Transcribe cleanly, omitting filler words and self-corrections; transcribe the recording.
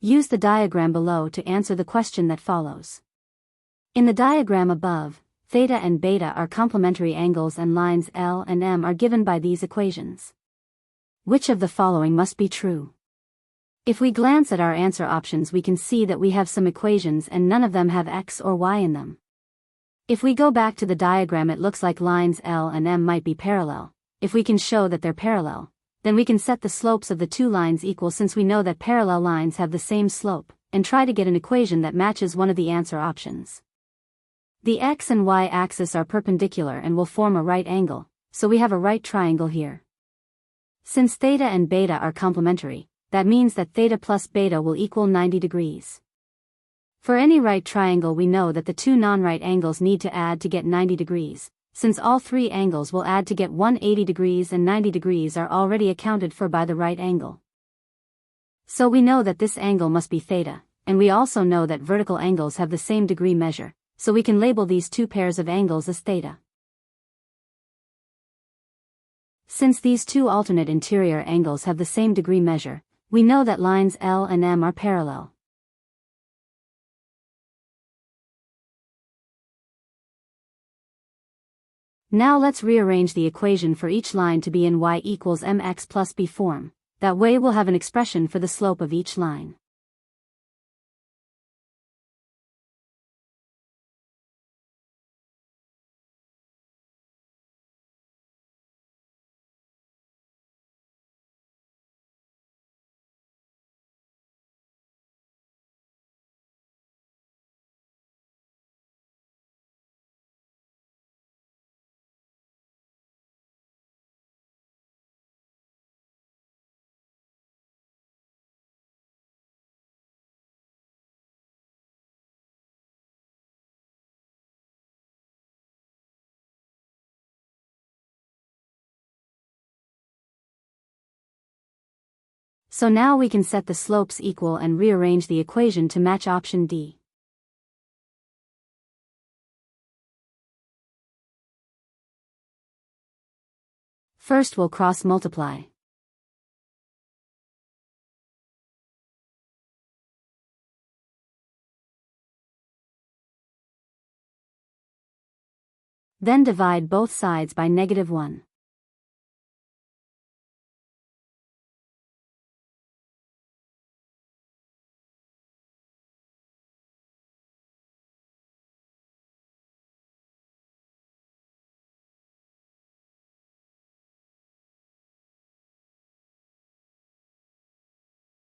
Use the diagram below to answer the question that follows. In the diagram above, theta and beta are complementary angles and lines L and M are given by these equations. Which of the following must be true? If we glance at our answer options, we can see that we have some equations and none of them have x or y in them. If we go back to the diagram, it looks like lines L and M might be parallel. If we can show that they're parallel, then we can set the slopes of the two lines equal, since we know that parallel lines have the same slope, and try to get an equation that matches one of the answer options. The x and y axis are perpendicular and will form a right angle, so we have a right triangle here. Since theta and beta are complementary, that means that theta plus beta will equal 90 degrees. For any right triangle, we know that the two non-right angles need to add to get 90 degrees, since all three angles will add to get 180 degrees and 90 degrees are already accounted for by the right angle. So we know that this angle must be theta, and we also know that vertical angles have the same degree measure, so we can label these two pairs of angles as theta. Since these two alternate interior angles have the same degree measure, we know that lines L and M are parallel. Now let's rearrange the equation for each line to be in y equals mx plus b form. That way we'll have an expression for the slope of each line. So now we can set the slopes equal and rearrange the equation to match option D. First we'll cross multiply. Then divide both sides by -1.